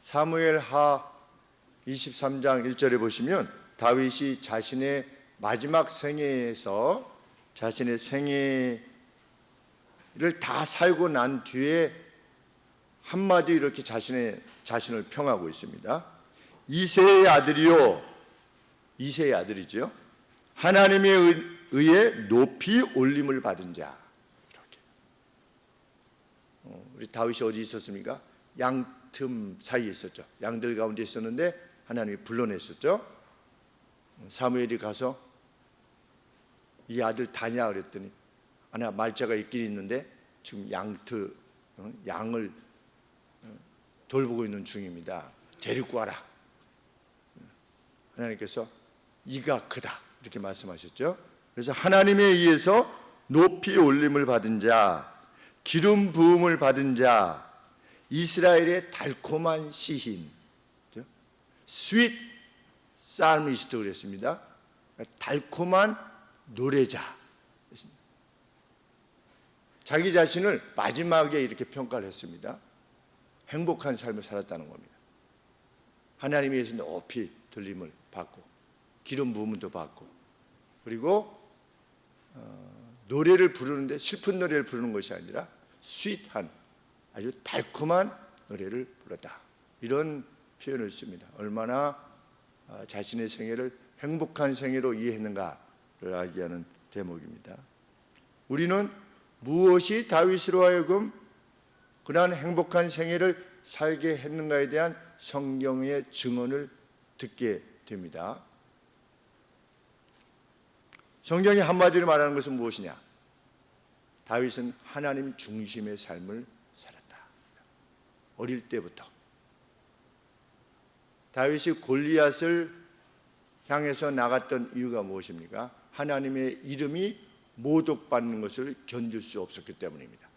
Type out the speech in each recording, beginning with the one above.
사무엘하 23장 1절에 보시면 다윗이 자신의 마지막 생애에서 자신의 생애를 다 살고 난 뒤에 한마디 이렇게 자신을 평하고 있습니다. 이새의 아들이요, 이새의 아들이죠. 하나님에 의해 높이 올림을 받은 자. 이렇게. 우리 다윗이 어디 있었습니까? 양틈 사이에 있었죠. 양들 가운데 있었는데 하나님이 불러냈었죠. 사무엘이 가서 이 아들 다냐 그랬더니 하나 말자가 있긴 있는데 지금 양을 돌보고 있는 중입니다. 데리고 와라. 하나님께서 이가 크다 이렇게 말씀하셨죠. 그래서 하나님에 의해서 높이 올림을 받은 자, 기름 부음을 받은 자, 이스라엘의 달콤한 시인, 스윗 살미스트 그랬습니다. 달콤한 노래자. 자기 자신을 마지막에 이렇게 평가를 했습니다. 행복한 삶을 살았다는 겁니다. 하나님에 의해서 높이 들림을 받고 기름 부음도 받고 그리고 노래를 부르는데 슬픈 노래를 부르는 것이 아니라 스윗한 아주 달콤한 노래를 불렀다. 이런 표현을 씁니다. 얼마나 자신의 생애를 행복한 생애로 이해했는가를 알게 하는 대목입니다. 우리는 무엇이 다윗으로 하여금 그러한 행복한 생애를 살게 했는가에 대한 성경의 증언을 듣게 됩니다. 성경이 한마디로 말하는 것은 무엇이냐? 다윗은 하나님 중심의 삶을 살았다. 어릴 때부터 다윗이 골리앗을 향해서 나갔던 이유가 무엇입니까? 하나님의 이름이 모독받는 것을 견딜 수 없었기 때문입니다.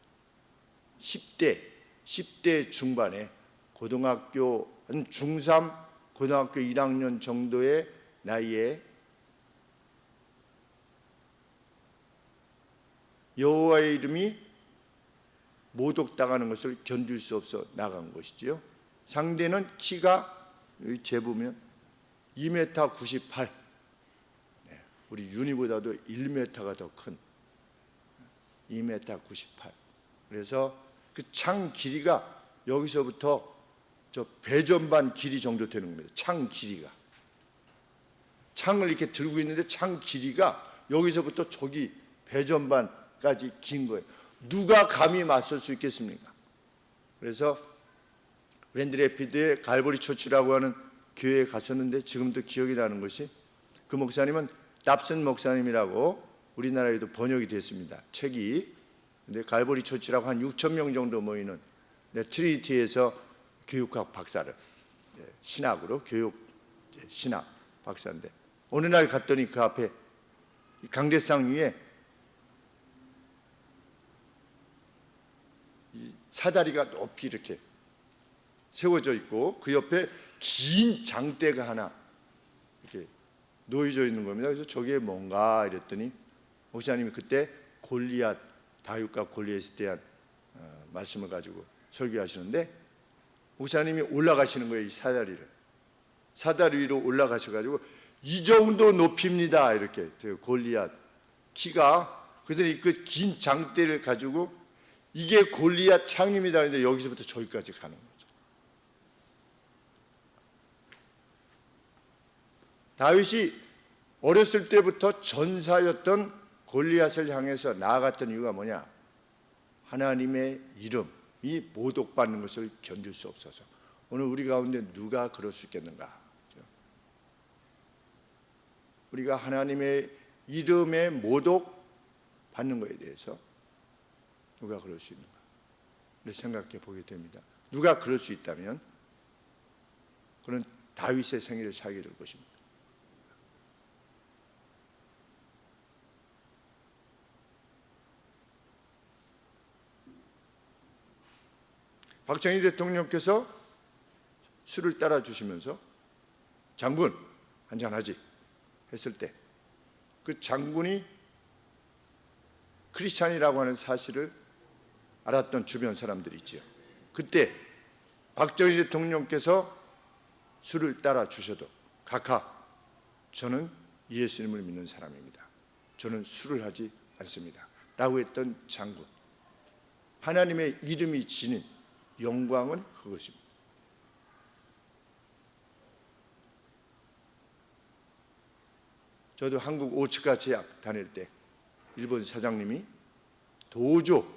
10대 중반에 고등학교 한 중3, 고등학교 1학년 정도의 나이에 여호와의 이름이 모독당하는 것을 견딜 수 없어 나간 것이지요. 상대는 키가 여기 재보면 2m 98, 우리 윤희보다도 1m가 더 큰 2m 98. 그래서 그 창 길이가 여기서부터 저 배전반 길이 정도 되는 겁니다. 창 길이가. 창을 이렇게 들고 있는데 창 길이가 여기서부터 저기 배전반까지 긴 거예요. 누가 감히 맞설 수 있겠습니까? 그래서 그랜드 래피드의 갈보리 처치라고 하는 교회에 갔었는데 지금도 기억이 나는 것이 그 목사님은 답슨 목사님이라고 우리나라에도 번역이 됐습니다. 책이. 근데 갈보리 처치라고 한 6천 명 정도 모이는 트리니티에서 교육학 박사를 신학으로 교육 신학 박사인데 어느 날 갔더니 그 앞에 강대상 위에 사다리가 높이 이렇게 세워져 있고 그 옆에 긴 장대가 하나 이렇게 놓여져 있는 겁니다. 그래서 저게 뭔가 이랬더니 목사님이 그때 다윗과 골리앗에 대한 말씀을 가지고 설교하시는데 목사님이 올라가시는 거예요. 이 사다리 위로 올라가셔가지고 이 정도 높입니다. 이렇게 골리앗 키가 그랬더니 그 긴 장대를 가지고 이게 골리앗 창입니다. 그런데 여기서부터 저기까지 가는 거죠. 다윗이 어렸을 때부터 전사였던 골리앗을 향해서 나아갔던 이유가 뭐냐? 하나님의 이름이 모독받는 것을 견딜 수 없어서. 오늘 우리 가운데 누가 그럴 수 있겠는가? 우리가 하나님의 이름에 모독받는 것에 대해서 누가 그럴 수 있는가? 생각해 보게 됩니다. 누가 그럴 수 있다면 그는 다윗의 생애를 살게 될 것입니다. 박정희 대통령께서 술을 따라 주시면서 장군 한잔하지 했을 때 그 장군이 크리스찬이라고 하는 사실을 알았던 주변 사람들이 있지요. 그때 박정희 대통령께서 술을 따라 주셔도 각하, 저는 예수님을 믿는 사람입니다. 저는 술을 하지 않습니다. 라고 했던 장군. 하나님의 이름이 지닌 영광은 그것입니다. 저도 한국 오츠카 제약 다닐 때 일본 사장님이 도조,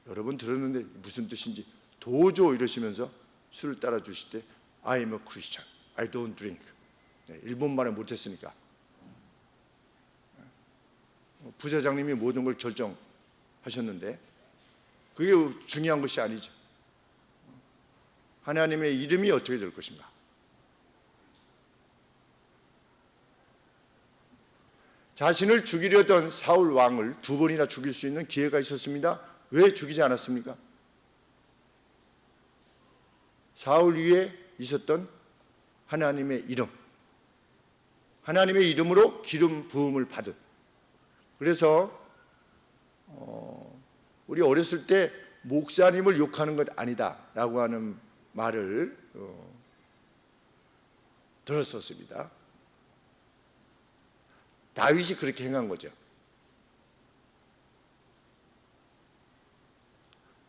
여러 번 들었는데 무슨 뜻인지 도조 이러시면서 술을 따라 주실 때 I am a Christian, I don't drink. 일본말을 못했으니까 부사장님이 모든 걸 결정하셨는데 그게 중요한 것이 아니죠. 하나님의 이름이 어떻게 될 것인가. 자신을 죽이려던 사울 왕을 2번이나 죽일 수 있는 기회가 있었습니다. 왜 죽이지 않았습니까? 사울 위에 있었던 하나님의 이름, 하나님의 이름으로 기름 부음을 받은. 그래서 우리 어렸을 때 목사님을 욕하는 것 아니다라고 하는 말을 들었었습니다. 다윗이 그렇게 행한 거죠.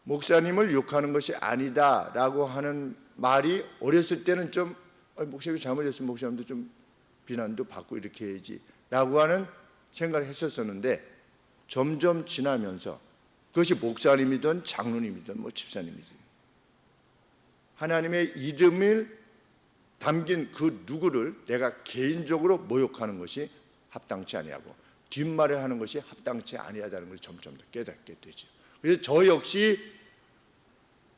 목사님을 욕하는 것이 아니다라고 하는 말이 어렸을 때는 좀 목사님이 잘못했으면 목사님도 좀 비난도 받고 이렇게 해야지 라고 하는 생각을 했었었는데 점점 지나면서 그것이 목사님이든 장로님이든 뭐 집사님이든 하나님의 이름을 담긴 그 누구를 내가 개인적으로 모욕하는 것이 합당치 아니하고 뒷말을 하는 것이 합당치 아니하다는 걸 점점 더 깨닫게 되죠. 그래서 저 역시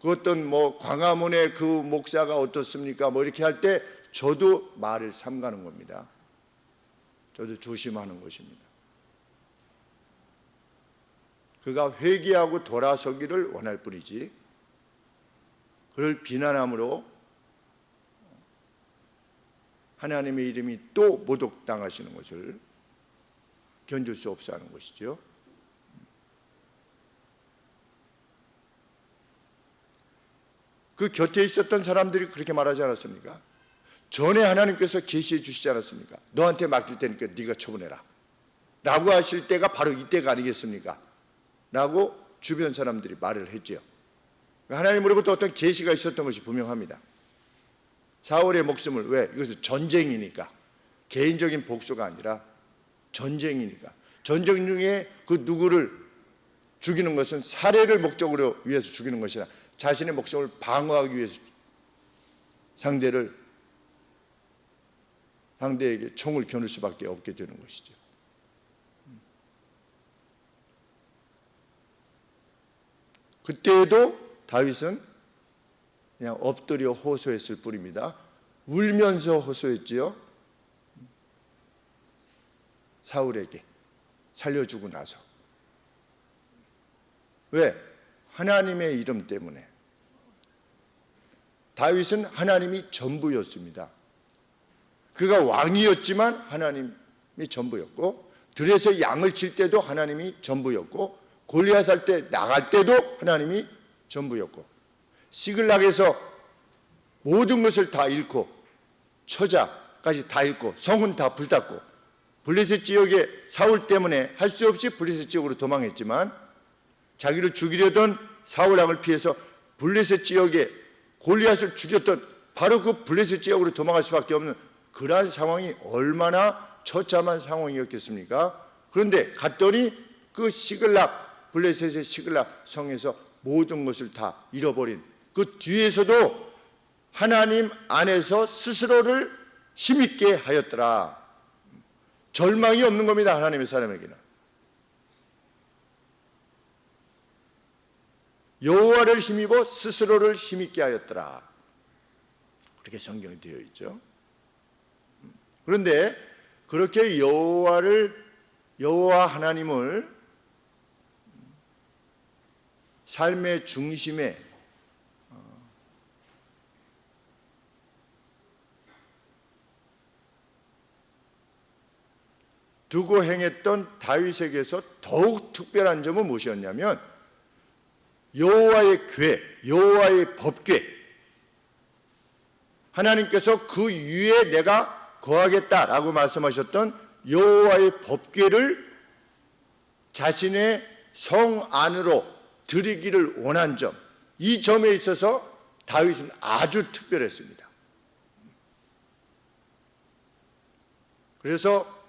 그 어떤 뭐 광화문의 그 목사가 어떻습니까? 뭐 이렇게 할 때 저도 말을 삼가는 겁니다. 저도 조심하는 것입니다. 그가 회개하고 돌아서기를 원할 뿐이지 그를 비난함으로 하나님의 이름이 또 모독당하시는 것을 견딜 수 없어 하는 것이죠. 그 곁에 있었던 사람들이 그렇게 말하지 않았습니까? 전에 하나님께서 계시해 주시지 않았습니까? 너한테 맡길 테니까 네가 처분해라 라고 하실 때가 바로 이때가 아니겠습니까? 라고 주변 사람들이 말을 했죠. 하나님으로부터 어떤 계시가 있었던 것이 분명합니다. 사울의 목숨을 왜? 이것은 전쟁이니까 개인적인 복수가 아니라 전쟁이니까 전쟁 중에 그 누구를 죽이는 것은 살해를 목적으로 위해서 죽이는 것이나 자신의 목숨을 방어하기 위해서 상대에게 총을 겨눌 수밖에 없게 되는 것이죠. 그때에도 다윗은 그냥 엎드려 호소했을 뿐입니다. 울면서 호소했지요. 사울에게 살려주고 나서. 왜? 하나님의 이름 때문에. 다윗은 하나님이 전부였습니다. 그가 왕이었지만 하나님이 전부였고 들에서 양을 칠 때도 하나님이 전부였고 골리앗 할 때 나갈 때도 하나님이 전부였고 시글락에서 모든 것을 다 잃고 처자까지 다 잃고 성은 다 불탔고 블레셋 지역에 사울 때문에 할 수 없이 블레셋 지역으로 도망했지만 자기를 죽이려던 사울 왕을 피해서 블레셋 지역에 골리앗을 죽였던 바로 그 블레셋 지역으로 도망갈 수밖에 없는 그러한 상황이 얼마나 처참한 상황이었겠습니까? 그런데 갔더니 그 시글락 블레셋의 시글락 성에서 모든 것을 다 잃어버린 그 뒤에서도 하나님 안에서 스스로를 힘있게 하였더라. 절망이 없는 겁니다. 하나님의 사람에게는. 여호와를 힘입어 스스로를 힘있게 하였더라. 그렇게 성경이 되어 있죠. 그런데 그렇게 여호와 하나님을 삶의 중심에 두고 행했던 다윗에게서 더욱 특별한 점은 무엇이었냐면 여호와의 궤, 여호와의 법궤, 하나님께서 그 위에 내가 거하겠다라고 말씀하셨던 여호와의 법궤를 자신의 성 안으로 들이기를 원한 점, 이 점에 있어서 다윗은 아주 특별했습니다. 그래서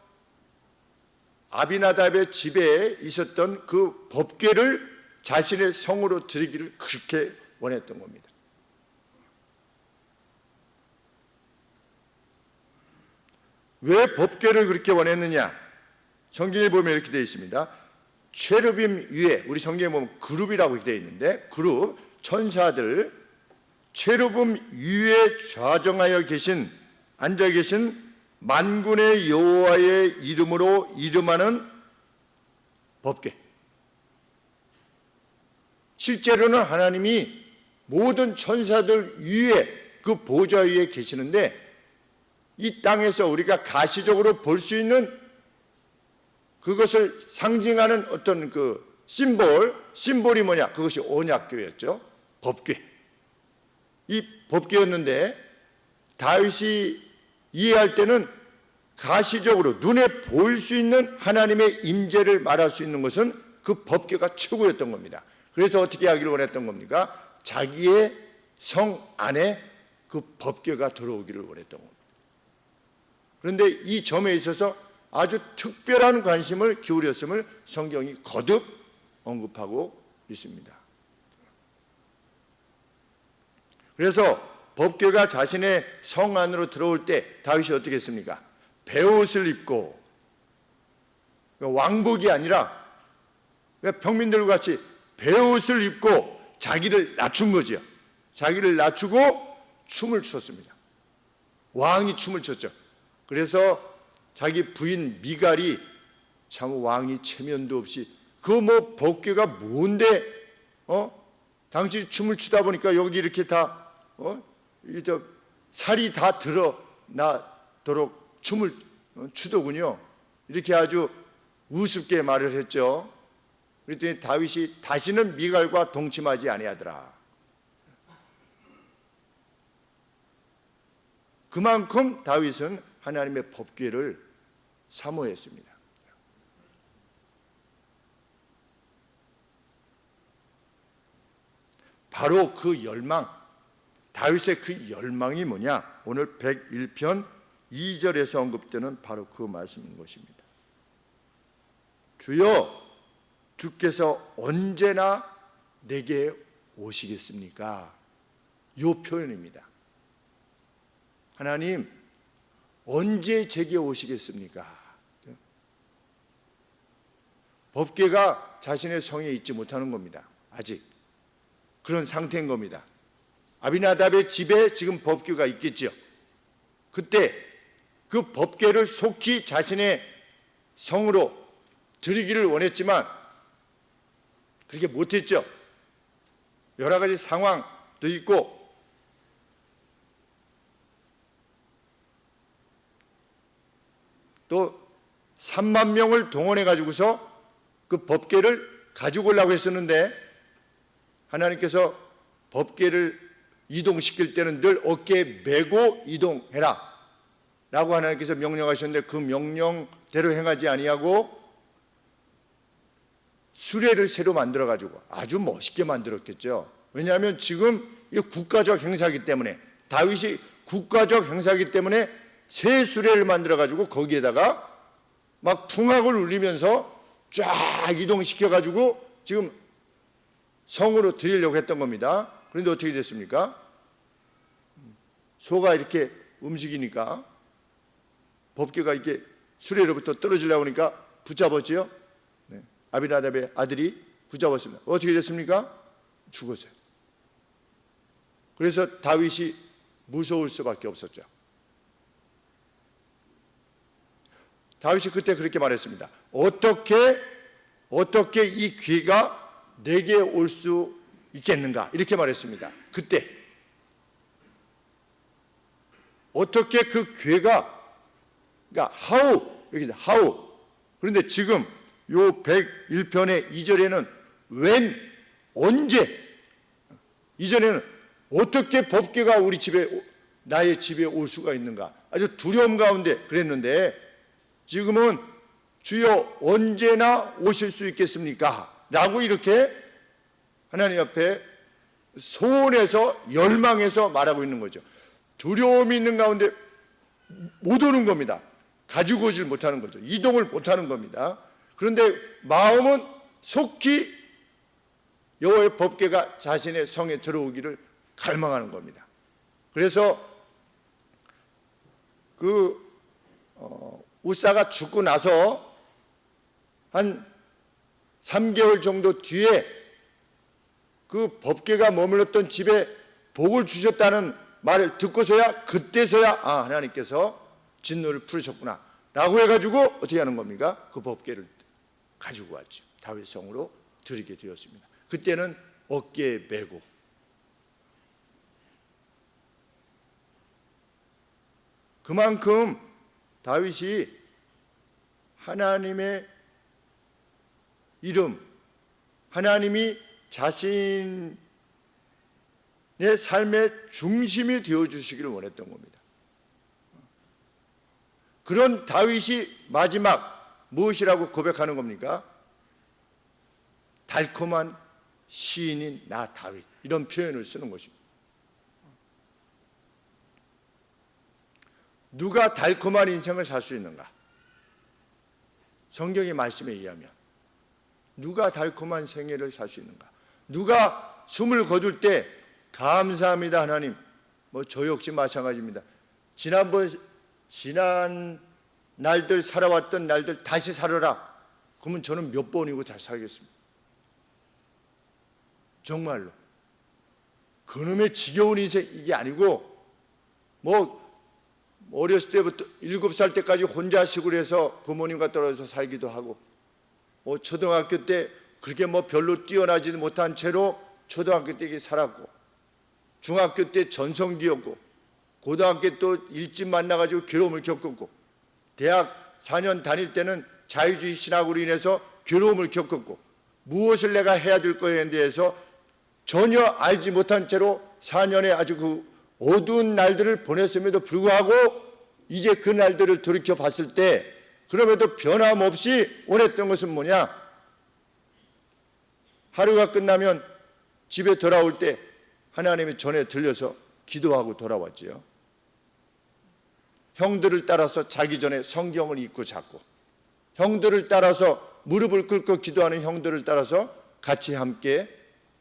아비나답의 집에 있었던 그 법궤를 자신의 성으로 들이기를 그렇게 원했던 겁니다. 왜 법궤를 그렇게 원했느냐? 성경에 보면 이렇게 되어 있습니다. 체르빔 위에, 우리 성경에 보면 그룹이라고 되어 있는데, 그룹, 천사들, 체르빔 위에 좌정하여 계신, 앉아 계신 만군의 여호와의 이름으로 이름하는 법궤. 실제로는 하나님이 모든 천사들 위에, 그 보좌 위에 계시는데, 이 땅에서 우리가 가시적으로 볼 수 있는 그것을 상징하는 어떤 그 심볼이 뭐냐? 그것이 언약궤였죠. 법궤. 이 법궤였는데 다윗이 이해할 때는 가시적으로 눈에 보일 수 있는 하나님의 임재를 말할 수 있는 것은 그 법궤가 최고였던 겁니다. 그래서 어떻게 하기를 원했던 겁니까? 자기의 성 안에 그 법궤가 들어오기를 원했던 겁니다. 그런데 이 점에 있어서 아주 특별한 관심을 기울였음을 성경이 거듭 언급하고 있습니다. 그래서 법궤가 자신의 성 안으로 들어올 때 다윗이 어떻게 했습니까? 베옷을 입고, 왕복이 아니라 평민들과 같이 베옷을 입고 자기를 낮춘 거죠. 자기를 낮추고 춤을 췄습니다. 왕이 춤을 췄죠. 그래서 자기 부인 미갈이 참 왕이 체면도 없이 그 뭐 법궤가 뭔데 당신이 춤을 추다 보니까 여기 이렇게 다 살이 다 드러나도록 춤을 추더군요. 이렇게 아주 우습게 말을 했죠. 그랬더니 다윗이 다시는 미갈과 동침하지 아니하더라. 그만큼 다윗은 하나님의 법궤를 사모했습니다. 바로 그 열망, 다윗의 그 열망이 뭐냐? 오늘 101편 2절에서 언급되는 바로 그 말씀인 것입니다. 주여, 주께서 언제나 내게 오시겠습니까? 이 표현입니다. 하나님, 언제 제게 오시겠습니까? 법궤가 자신의 성에 있지 못하는 겁니다. 아직 그런 상태인 겁니다. 아비나답의 집에 지금 법궤가 있겠죠. 그때 그 법궤를 속히 자신의 성으로 드리기를 원했지만 그렇게 못했죠. 여러 가지 상황도 있고, 또 3만 명을 동원해 가지고서 그 법궤를 가지고 오려고 했었는데 하나님께서 법궤를 이동시킬 때는 늘 어깨에 메고 이동해라 라고 하나님께서 명령하셨는데 그 명령대로 행하지 아니하고 수레를 새로 만들어 가지고 아주 멋있게 만들었겠죠. 왜냐하면 지금 이 국가적 행사이기 때문에, 다윗이 국가적 행사이기 때문에 새 수레를 만들어 가지고 거기에다가 막 풍악을 울리면서 쫙 이동시켜 가지고 지금 성으로 드리려고 했던 겁니다. 그런데 어떻게 됐습니까? 소가 이렇게 움직이니까 법궤가 이렇게 수레로부터 떨어지려고 하니까 붙잡았지요. 아비나답의 아들이 붙잡았습니다. 어떻게 됐습니까? 죽었어요. 그래서 다윗이 무서울 수밖에 없었죠. 다윗이 그때 그렇게 말했습니다. 어떻게 이 귀가 내게 올 수 있겠는가? 이렇게 말했습니다. 그때 어떻게 그 괴가, 그러니까 how. 그런데 지금 요 101편의 2절에는 when, 언제, 이전에는 어떻게 법궤가 우리 집에 나의 집에 올 수가 있는가? 아주 두려움 가운데 그랬는데 지금은 주여 언제나 오실 수 있겠습니까? 라고 이렇게 하나님 앞에 소원해서 열망해서 말하고 있는 거죠. 두려움이 있는 가운데 못 오는 겁니다. 가지고 오질 못하는 거죠. 이동을 못하는 겁니다. 그런데 마음은 속히 여호와의 법궤가 자신의 성에 들어오기를 갈망하는 겁니다. 그래서 우사가 죽고 나서 한 3개월 정도 뒤에 그 법궤가 머물렀던 집에 복을 주셨다는 말을 듣고서야 그때서야 하나님께서 진노를 풀으셨구나 라고 해가지고 어떻게 하는 겁니까? 그 법궤를 가지고 왔죠. 다윗 성으로 드리게 되었습니다. 그때는 어깨에 메고 그만큼 다윗이 하나님의 이름, 하나님이 자신의 삶의 중심이 되어주시기를 원했던 겁니다. 그런 다윗이 마지막 무엇이라고 고백하는 겁니까? 달콤한 시인인 나 다윗, 이런 표현을 쓰는 것입니다. 누가 달콤한 인생을 살 수 있는가? 성경의 말씀에 의하면 누가 달콤한 생애를 살 수 있는가? 누가 숨을 거둘 때 감사합니다 하나님, 저 역시 마찬가지입니다. 지난 날들 살아왔던 날들 다시 살아라. 그러면 저는 몇 번이고 다시 살겠습니다. 정말로 그놈의 지겨운 인생 이게 아니고 어렸을 때부터 7살 때까지 혼자 시골 해서 부모님과 떨어져서 살기도 하고 초등학교 때 그렇게 별로 뛰어나지도 못한 채로 초등학교 때 살았고 중학교 때 전성기였고 고등학교 또 일찍 만나가지고 괴로움을 겪었고 대학 4년 다닐 때는 자유주의 신학으로 인해서 괴로움을 겪었고 무엇을 내가 해야 될 거에 대해서 전혀 알지 못한 채로 4년의 아주 그 어두운 날들을 보냈음에도 불구하고 이제 그 날들을 돌이켜 봤을 때 그럼에도 변함없이 원했던 것은 뭐냐? 하루가 끝나면 집에 돌아올 때 하나님의 전에 들려서 기도하고 돌아왔지요. 형들을 따라서 자기 전에 성경을 읽고 잤고 형들을 따라서 무릎을 꿇고 기도하는 형들을 따라서 같이 함께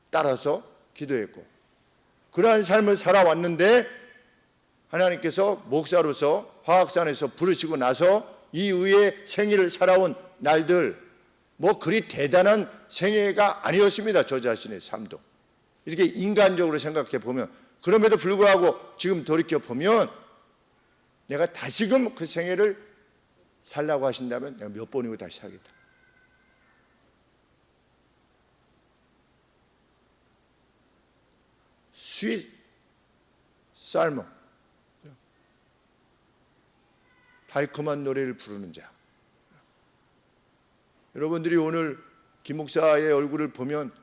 따라서 기도했고 그러한 삶을 살아왔는데 하나님께서 목사로서 화학산에서 부르시고 나서 이후에 생애를 살아온 날들 그리 대단한 생애가 아니었습니다. 저 자신의 삶도 이렇게 인간적으로 생각해 보면 그럼에도 불구하고 지금 돌이켜 보면 내가 다시금 그 생애를 살라고 하신다면 내가 몇 번이고 다시 살겠다. 스윗 살몬, 달콤한 노래를 부르는 자. 여러분들이 오늘 김 목사의 얼굴을 보면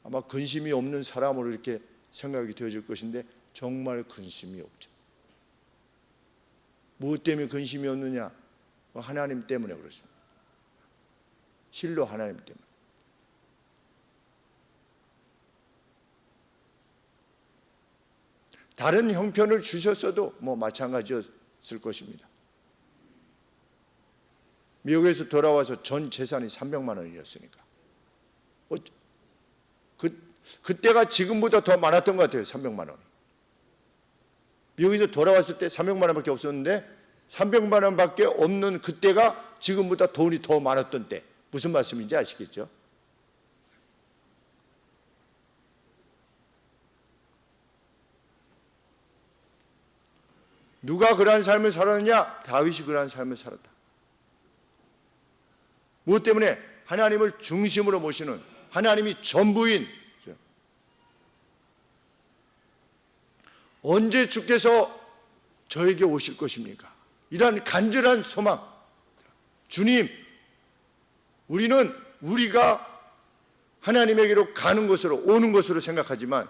아마 근심이 없는 사람으로 이렇게 생각이 되어질 것인데 정말 근심이 없죠. 무엇 때문에 근심이 없느냐? 하나님 때문에 그렇습니다. 실로 하나님 때문에. 다른 형편을 주셨어도 마찬가지였을 것입니다. 미국에서 돌아와서 전 재산이 300만 원이었으니까 그때가 지금보다 더 많았던 것 같아요. 300만 원이. 미국에서 돌아왔을 때 300만 원밖에 없었는데 300만 원밖에 없는 그때가 지금보다 돈이 더 많았던 때. 무슨 말씀인지 아시겠죠? 누가 그러한 삶을 살았느냐? 다윗이 그러한 삶을 살았다. 무엇 때문에? 하나님을 중심으로 모시는, 하나님이 전부인, 언제 주께서 저에게 오실 것입니까? 이러한 간절한 소망. 주님, 우리가 하나님에게로 가는 것으로, 오는 것으로 생각하지만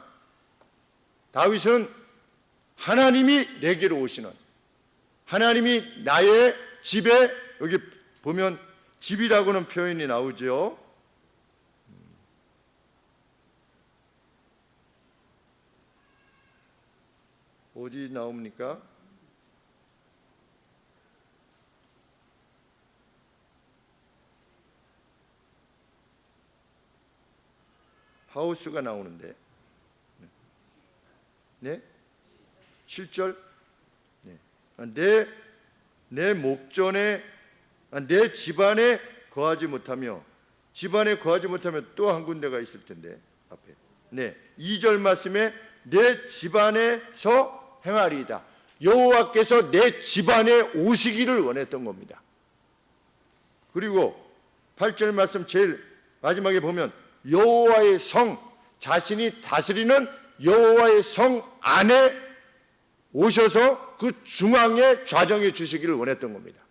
다윗은 하나님이 내게로 오시는, 하나님이 나의 집에, 여기 보면 집이라고는 표현이 나오죠. 어디 나옵니까? 하우스가 나오는데, 네? 7절, 네. 내 목전에, 내 집안에 거하지 못하며, 집안에 거하지 못하면 또 한 군데가 있을 텐데, 앞에. 네, 2절 말씀에 내 집안에서 행하리이다. 여호와께서 내 집안에 오시기를 원했던 겁니다. 그리고 8절 말씀 제일 마지막에 보면 여호와의 성, 자신이 다스리는 여호와의 성 안에 오셔서 그 중앙에 좌정해 주시기를 원했던 겁니다.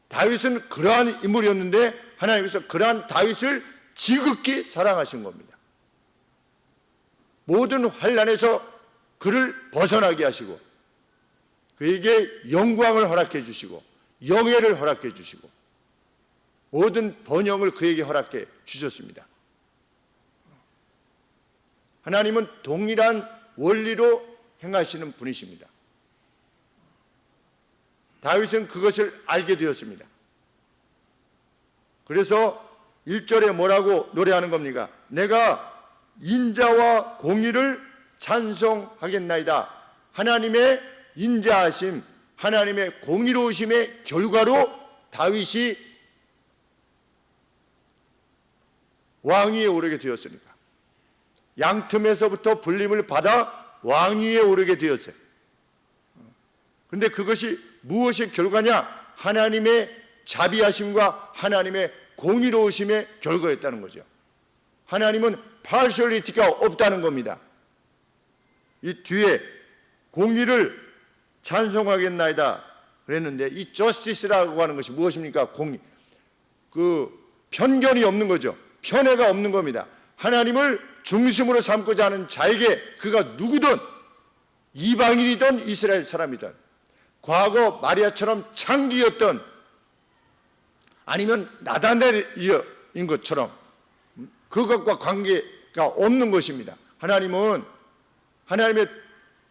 다윗은 그러한 인물이었는데 하나님께서 그러한 다윗을 지극히 사랑하신 겁니다. 모든 환난에서 그를 벗어나게 하시고 그에게 영광을 허락해 주시고 영예를 허락해 주시고 모든 번영을 그에게 허락해 주셨습니다. 하나님은 동일한 원리로 행하시는 분이십니다. 다윗은 그것을 알게 되었습니다. 그래서 1절에 뭐라고 노래하는 겁니까? 내가 인자와 공의를 찬송하겠나이다. 하나님의 인자하심, 하나님의 공의로우심의 결과로 다윗이 왕위에 오르게 되었으니까. 양틈에서부터 불림을 받아 왕위에 오르게 되었어요. 그런데 그것이 무엇의 결과냐? 하나님의 자비하심과 하나님의 공의로우심의 결과였다는 거죠. 하나님은 파셜리티가 없다는 겁니다. 이 뒤에 공의를 찬송하겠나이다 그랬는데 이 저스티스라고 하는 것이 무엇입니까? 공의. 그 편견이 없는 거죠. 편애가 없는 겁니다. 하나님을 중심으로 삼고자 하는 자에게 그가 누구든 이방인이든 이스라엘 사람이든 과거 마리아처럼 창기였던 아니면 나다넬인 것처럼 그것과 관계가 없는 것입니다. 하나님은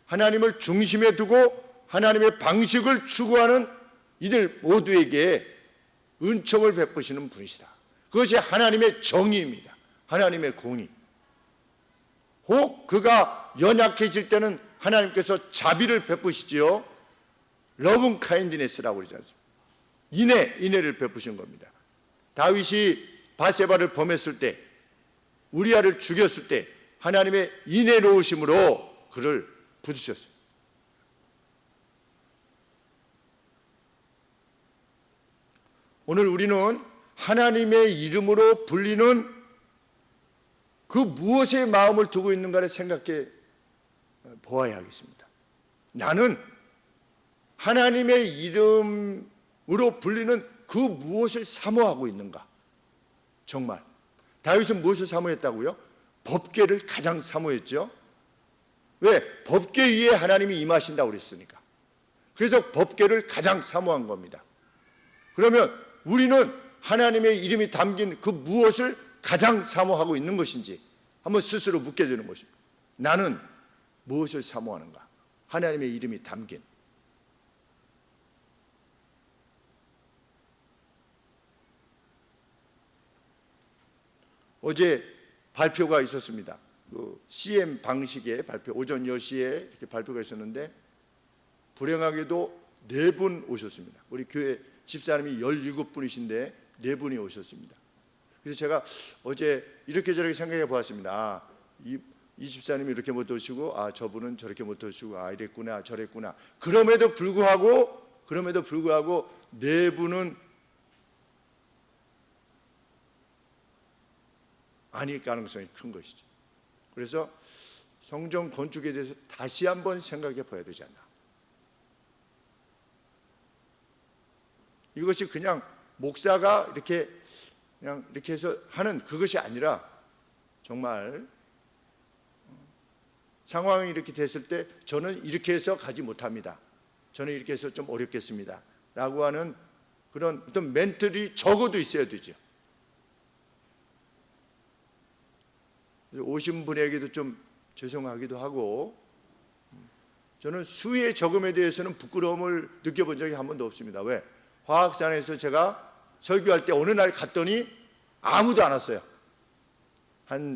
하나님을 중심에 두고 하나님의 방식을 추구하는 이들 모두에게 은총을 베푸시는 분이시다. 그것이 하나님의 정의입니다. 하나님의 공의. 혹 그가 연약해질 때는 하나님께서 자비를 베푸시지요. 러브 카인디네스라고 그러지 않습니까? 인애를 베푸신 겁니다. 다윗이 바세바를 범했을 때, 우리아를 죽였을 때 하나님의 인애로우심으로 그를 부르셨어요. 오늘 우리는 하나님의 이름으로 불리는 그 무엇에 마음을 두고 있는가를 생각해 보아야 하겠습니다. 나는 하나님의 이름으로 불리는 그 무엇을 사모하고 있는가? 정말 다윗은 무엇을 사모했다고요? 법궤를 가장 사모했죠. 왜? 법궤 위에 하나님이 임하신다고 그랬으니까. 그래서 법궤를 가장 사모한 겁니다. 그러면 우리는 하나님의 이름이 담긴 그 무엇을 가장 사모하고 있는 것인지 한번 스스로 묻게 되는 것입니다. 나는 무엇을 사모하는가? 하나님의 이름이 담긴. 어제 발표가 있었습니다. 그 CM 방식의 발표, 오전 10시에 이렇게 발표가 있었는데 불행하게도 4분 오셨습니다. 우리 교회 집사님이 17분이신데 4분이 오셨습니다. 그래서 제가 어제 이렇게 저렇게 생각해 보았습니다. 이 집사님이 이렇게 못 오시고 저분은 저렇게 못 오시고 이랬구나 저랬구나. 그럼에도 불구하고 4분은 아닐 가능성이 큰 것이죠. 그래서 성전 건축에 대해서 다시 한번 생각해 봐야 되지 않나. 이것이 그냥 목사가 이렇게 해서 하는 그것이 아니라 정말 상황이 이렇게 됐을 때 저는 이렇게 해서 가지 못합니다. 저는 이렇게 해서 좀 어렵겠습니다. 라고 하는 그런 어떤 멘틀이 적어도 있어야 되죠. 오신 분에게도 좀 죄송하기도 하고, 저는 수의 적음에 대해서는 부끄러움을 느껴본 적이 한 번도 없습니다. 왜? 화학산에서 제가 설교할 때 어느 날 갔더니 아무도 안 왔어요.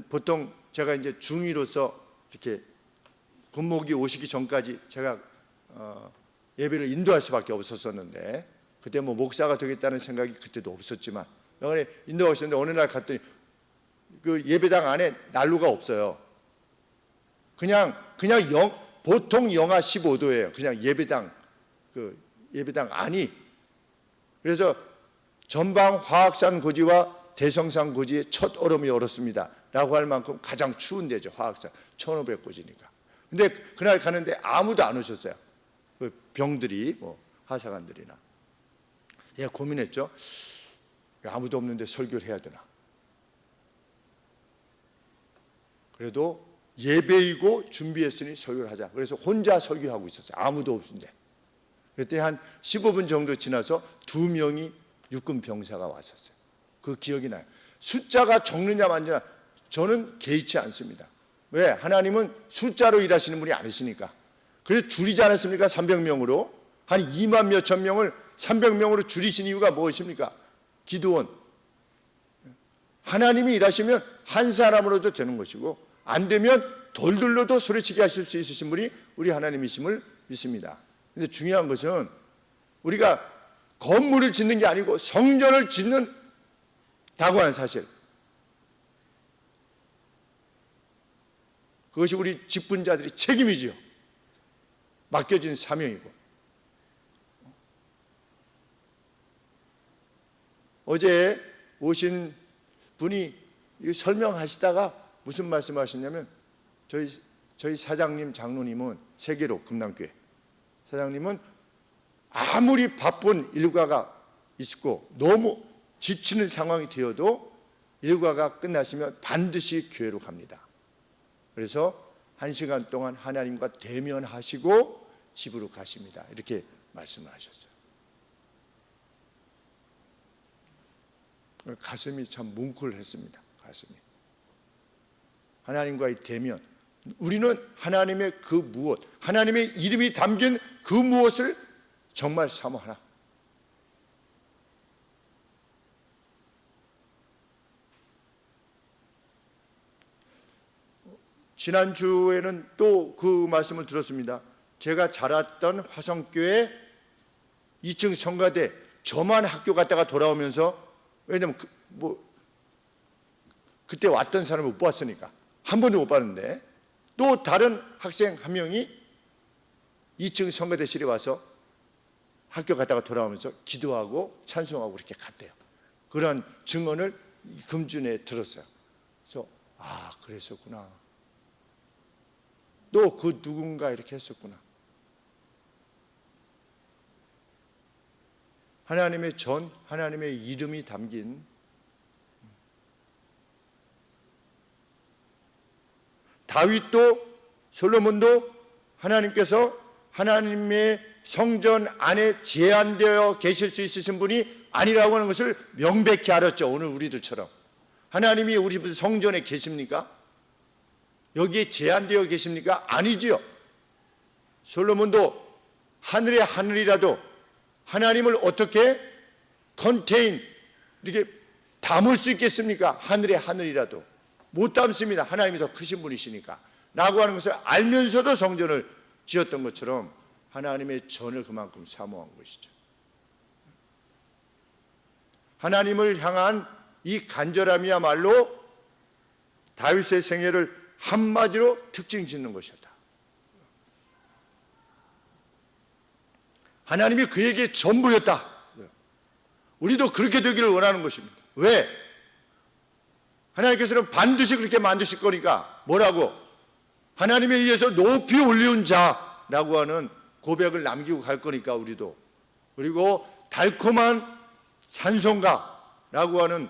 보통 제가 이제 중위로서 이렇게 군목이 오시기 전까지 제가 예배를 인도할 수밖에 없었었는데, 그때 뭐 목사가 되겠다는 생각이 그때도 없었지만 인도하고 있었는데 어느 날 갔더니 그 예배당 안에 난로가 없어요. 그냥 보통 영하 15도예요. 그냥 예배당 안이. 그래서 전방 화학산 고지와 대성산 고지의 첫 얼음이 얼었습니다. 라고 할 만큼 가장 추운 데죠. 화학산 1500고지니까. 근데 그날 가는데 아무도 안 오셨어요. 그 병들이 뭐 하사관들이나. 예, 고민했죠. 아무도 없는데 설교를 해야 되나. 그래도 예배이고 준비했으니 설교를 하자. 그래서 혼자 설교하고 있었어요. 아무도 없는데. 그랬더니 한 15분 정도 지나서 2명이 육군 병사가 왔었어요. 그 기억이 나요. 숫자가 적느냐 많느냐 저는 개의치 않습니다. 왜? 하나님은 숫자로 일하시는 분이 아니시니까. 그래서 줄이지 않았습니까? 300명으로. 한 2만 몇천 명을 300명으로 줄이신 이유가 무엇입니까? 기도원. 하나님이 일하시면 한 사람으로도 되는 것이고, 안 되면 돌들로도 소리치게 하실 수 있으신 분이 우리 하나님이심을 믿습니다. 근데 중요한 것은 우리가 건물을 짓는 게 아니고 성전을 짓는다고 하는 사실. 그것이 우리 직분자들의 책임이지요. 맡겨진 사명이고. 어제 오신 분이 설명하시다가 무슨 말씀하셨냐면, 저희 사장님, 장로님은 세계로 금남교회 사장님은 아무리 바쁜 일과가 있고 너무 지치는 상황이 되어도 일과가 끝나시면 반드시 교회로 갑니다. 그래서 1시간 동안 하나님과 대면하시고 집으로 가십니다. 이렇게 말씀을 하셨어요. 가슴이 참 뭉클했습니다. 가슴이. 하나님과의 대면. 우리는 하나님의 그 무엇, 하나님의 이름이 담긴 그 무엇을 정말 사모하나? 지난주에는 또 그 말씀을 들었습니다. 제가 자랐던 화성교회 2층 성가대, 저만 학교 갔다가 돌아오면서, 왜냐면 그때 왔던 사람을 못 봤으니까 한 번도 못 봤는데, 또 다른 학생 한 명이 2층 성가대실에 와서 학교 갔다가 돌아오면서 기도하고 찬송하고 그렇게 갔대요. 그런 증언을 금주에 들었어요. 그래서 그랬었구나. 또 그 누군가 이렇게 했었구나. 하나님의 하나님의 이름이 담긴, 다윗도 솔로몬도 하나님께서 하나님의 성전 안에 제한되어 계실 수 있으신 분이 아니라고 하는 것을 명백히 알았죠. 오늘 우리들처럼. 하나님이 우리 성전에 계십니까? 여기에 제한되어 계십니까? 아니지요. 솔로몬도 하늘의 하늘이라도 하나님을 어떻게 컨테인, 이렇게 담을 수 있겠습니까? 하늘의 하늘이라도 못 담습니다. 하나님이 더 크신 분이시니까 라고 하는 것을 알면서도 성전을 지었던 것처럼 하나님의 전을 그만큼 사모한 것이죠. 하나님을 향한 이 간절함이야말로 다윗의 생애를 한마디로 특징 짓는 것이었다. 하나님이 그에게 전부였다. 우리도 그렇게 되기를 원하는 것입니다. 왜? 하나님께서는 반드시 그렇게 만드실 거니까. 뭐라고? 하나님에 의해서 높이 올리운 자라고 하는 고백을 남기고 갈 거니까 우리도. 그리고 달콤한 찬송가라고 하는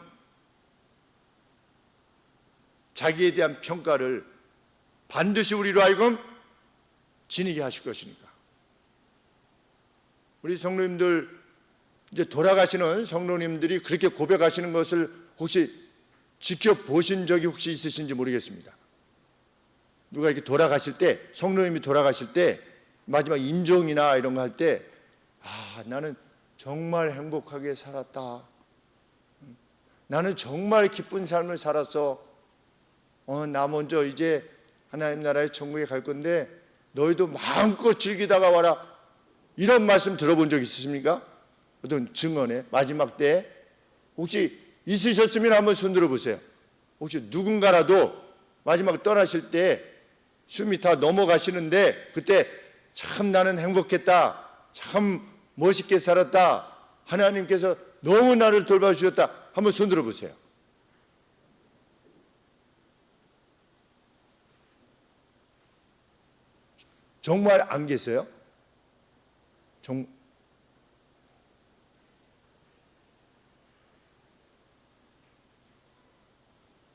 자기에 대한 평가를 반드시 우리로 하여금 지니게 하실 것이니까. 우리 성도님들, 이제 돌아가시는 성도님들이 그렇게 고백하시는 것을 혹시 지켜보신 적이 혹시 있으신지 모르겠습니다. 누가 이렇게 돌아가실 때, 성도님이 돌아가실 때 마지막 임종이나 이런 거 할 때, 나는 정말 행복하게 살았다, 나는 정말 기쁜 삶을 살았어, 나 먼저 이제 하나님 나라의 천국에 갈 건데 너희도 마음껏 즐기다가 와라, 이런 말씀 들어본 적 있으십니까? 어떤 증언에 마지막 때 혹시 있으셨으면 한번 손 들어보세요. 혹시 누군가라도 마지막 떠나실 때 숨이 다 넘어가시는데 그때 참 나는 행복했다, 참 멋있게 살았다, 하나님께서 너무 나를 돌봐주셨다, 한번 손 들어보세요. 정말 안 계세요?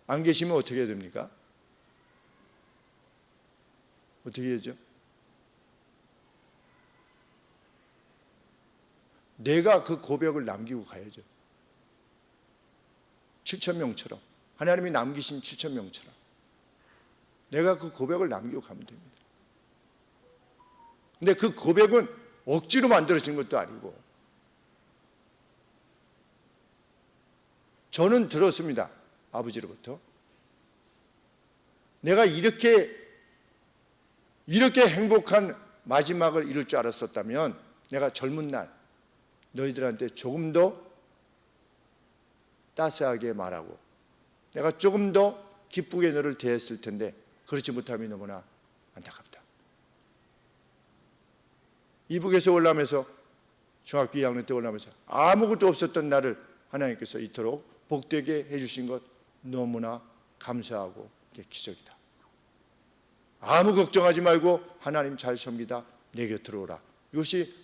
안 계시면 어떻게 해야 됩니까? 어떻게 해야죠? 내가 그 고백을 남기고 가야죠. 7,000명처럼, 하나님이 남기신 7,000명처럼 내가 그 고백을 남기고 가면 됩니다. 근데 그 고백은 억지로 만들어진 것도 아니고, 저는 들었습니다. 아버지로부터. 내가 이렇게 행복한 마지막을 이룰 줄 알았었다면 내가 젊은 날 너희들한테 조금 더 따스하게 말하고 내가 조금 더 기쁘게 너를 대했을 텐데 그렇지 못함이 너무나 안타깝다. 이북에서 올라오면서, 중학교 2학년 때 올라오면서 아무것도 없었던 나를 하나님께서 이토록 복되게 해주신 것 너무나 감사하고 기적이다. 아무 걱정하지 말고 하나님 잘 섬기다 내 곁으로 오라. 이것이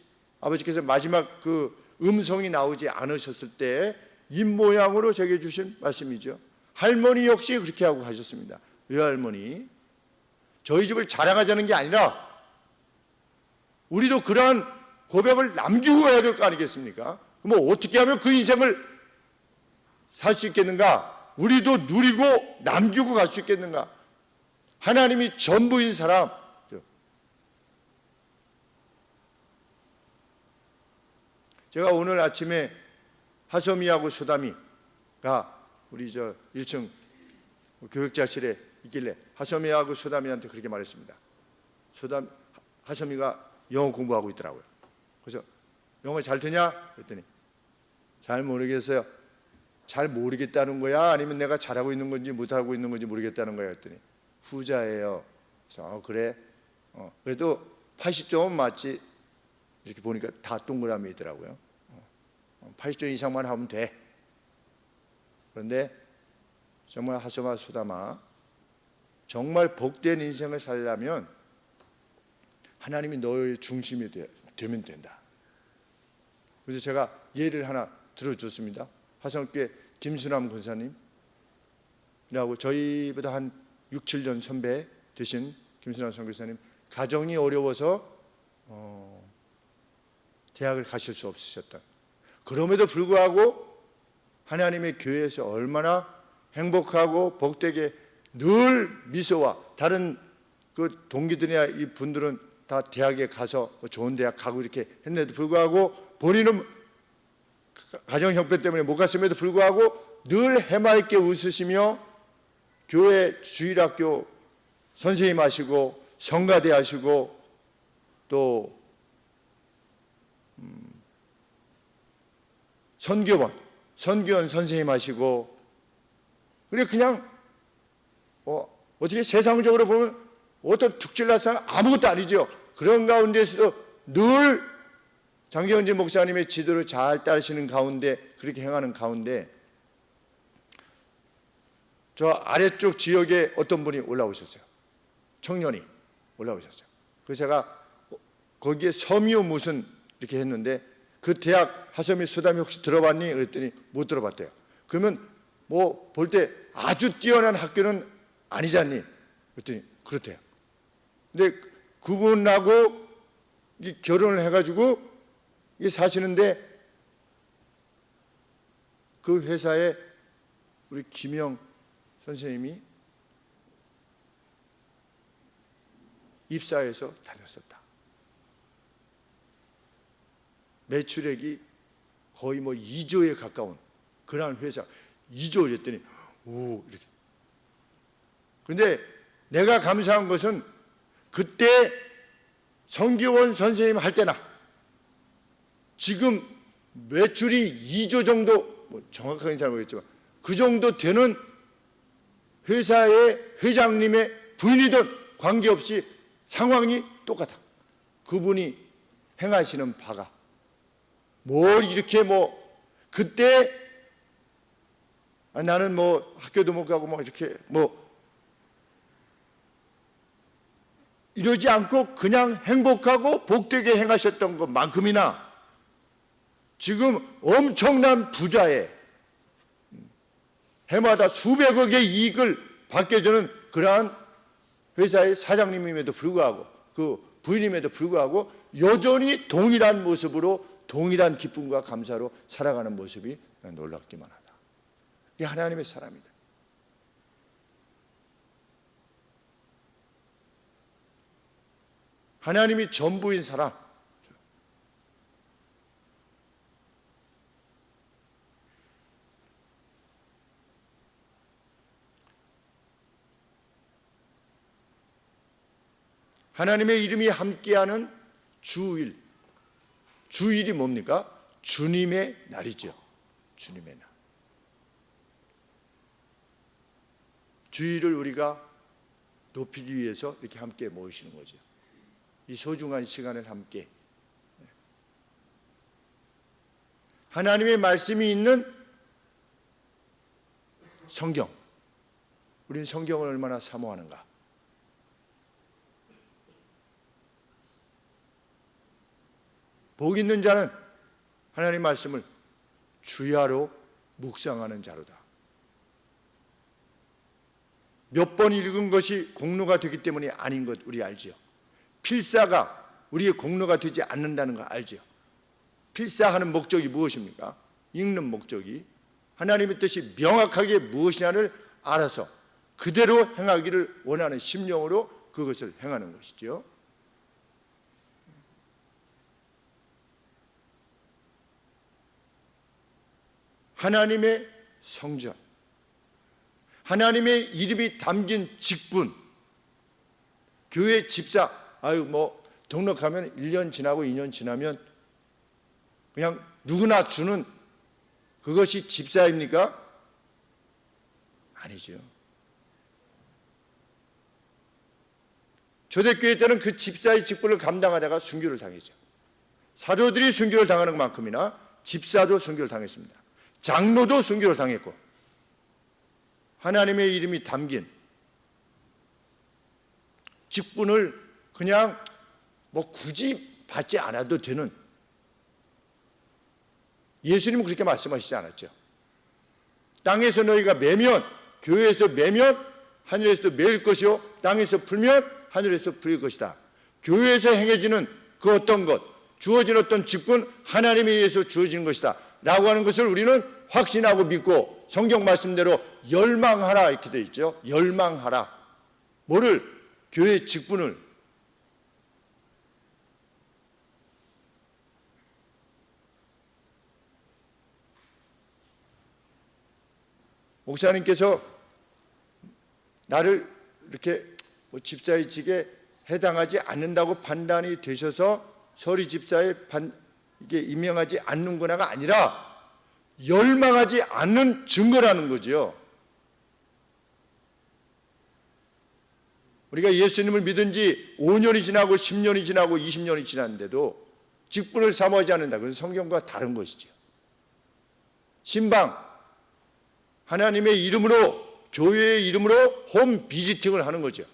아버지께서 마지막 그 음성이 나오지 않으셨을 때 입모양으로 제게 주신 말씀이죠. 할머니 역시 그렇게 하고 가셨습니다. 외할머니, 저희 집을 자랑하자는 게 아니라 우리도 그러한 고백을 남기고 가야 될 거 아니겠습니까? 그럼 어떻게 하면 그 인생을 살 수 있겠는가? 우리도 누리고 남기고 갈 수 있겠는가? 하나님이 전부인 사람, 제가 오늘 아침에 하소미하고 소담이가 우리 저 1층 교육자실에 있길래 하소미하고 소담이한테 그렇게 말했습니다. 하소미가 영어 공부하고 있더라고요. 그래서 영어 잘 되냐? 그랬더니 잘 모르겠어요. 잘 모르겠다는 거야? 아니면 내가 잘하고 있는 건지 못하고 있는 건지 모르겠다는 거야? 그랬더니 후자예요. 그래서 그래? 그래도 80점은 맞지? 이렇게 보니까 다 동그라미더라고요. 80점 이상만 하면 돼. 그런데 정말 하소마 소담아, 정말 복된 인생을 살려면 하나님이 너의 중심이 되면 된다. 그래서 제가 예를 하나 들어줬습니다. 화성교회 김수남 권사님이라고 저희보다 한 6, 7년 선배 되신 김수남 선교사님, 가정이 어려워서 대학을 가실 수 없으셨다. 그럼에도 불구하고 하나님의 교회에서 얼마나 행복하고 복되게 늘 미소와, 다른 그 동기들이나 이 분들은 다 대학에 가서 좋은 대학 가고 이렇게 했는데도 불구하고 본인은 가정 형편 때문에 못 갔음에도 불구하고 늘 해맑게 웃으시며 교회 주일학교 선생님 하시고 성가대 하시고 또 선교원 선생님 하시고, 그냥 어떻게 세상적으로 보면 어떤 특출나서 아무것도 아니죠. 그런 가운데서도 늘 장경진 목사님의 지도를 잘 따르시는 가운데, 그렇게 행하는 가운데 저 아래쪽 지역에 어떤 분이 올라오셨어요. 청년이 올라오셨어요. 그래서 제가 거기에 섬유 무슨 이렇게 했는데 그 대학 하소미 소담이 혹시 들어봤니? 그랬더니 못 들어봤대요. 그러면 뭐 볼 때 아주 뛰어난 학교는 아니잖니? 그랬더니 그렇대요. 근데 그분하고 결혼을 해가지고 사시는데 그 회사에 우리 김영 선생님이 입사해서 다녔었다. 매출액이 거의 2조에 가까운 그런 회사, 2조 이랬더니 오 이렇게. 그런데 내가 감사한 것은 그때 성기원 선생님 할 때나 지금 매출이 2조 정도, 정확하게는 잘 모르겠지만 그 정도 되는 회사의 회장님의 부인이든 관계없이 상황이 똑같아. 그분이 행하시는 바가 뭘 이렇게 그때 나는 학교도 못 가고 이렇게 이러지 않고 그냥 행복하고 복되게 행하셨던 것만큼이나 지금 엄청난 부자의 해마다 수백억의 이익을 받게 되는 그러한 회사의 사장님임에도 불구하고 그 부인임에도 불구하고 여전히 동일한 모습으로 동일한 기쁨과 감사로 살아가는 모습이 놀랍기만 하다. 이게 하나님의 사람이다. 하나님이 전부인 사람. 하나님의 이름이 함께하는 주일. 주일이 뭡니까? 주님의 날이죠. 주님의 날. 주일을 우리가 높이기 위해서 이렇게 함께 모이시는 거죠. 이 소중한 시간을 함께 하나님의 말씀이 있는 성경. 우리는 성경을 얼마나 사모하는가? 복 있는 자는 하나님의 말씀을 주야로 묵상하는 자로다. 몇 번 읽은 것이 공로가 되기 때문이 아닌 것 우리 알지요. 필사가 우리의 공로가 되지 않는다는 거 알지요. 필사하는 목적이 무엇입니까? 읽는 목적이 하나님의 뜻이 명확하게 무엇이냐를 알아서 그대로 행하기를 원하는 심령으로 그것을 행하는 것이죠. 하나님의 성전, 하나님의 이름이 담긴 직분, 교회 집사, 등록하면 1년 지나고 2년 지나면 그냥 누구나 주는 그것이 집사입니까? 아니죠. 초대교회 때는 그 집사의 직분을 감당하다가 순교를 당했죠. 사도들이 순교를 당하는 것만큼이나 집사도 순교를 당했습니다. 장로도 순교를 당했고 하나님의 이름이 담긴 직분을 그냥 굳이 받지 않아도 되는, 예수님은 그렇게 말씀하시지 않았죠. 땅에서 너희가 매면, 교회에서 매면 하늘에서도 매일 것이요 땅에서 풀면 하늘에서 풀릴 것이다. 교회에서 행해지는 그 어떤 것, 주어진 어떤 직분 하나님에 의해서 주어지는 것이다 라고 하는 것을 우리는 확신하고 믿고 성경 말씀대로 열망하라 이렇게 되어 있죠. 열망하라. 뭐를? 교회의 직분을. 목사님께서 나를 이렇게 집사의 직에 해당하지 않는다고 판단이 되셔서 서리 집사에 이게 임명하지 않는구나가 아니라 열망하지 않는 증거라는 거죠. 우리가 예수님을 믿은 지 5년이 지나고 10년이 지나고 20년이 지났는데도 직분을 사모하지 않는다. 그건 성경과 다른 것이죠. 신방, 하나님의 이름으로, 교회의 이름으로 홈 비지팅을 하는 거죠.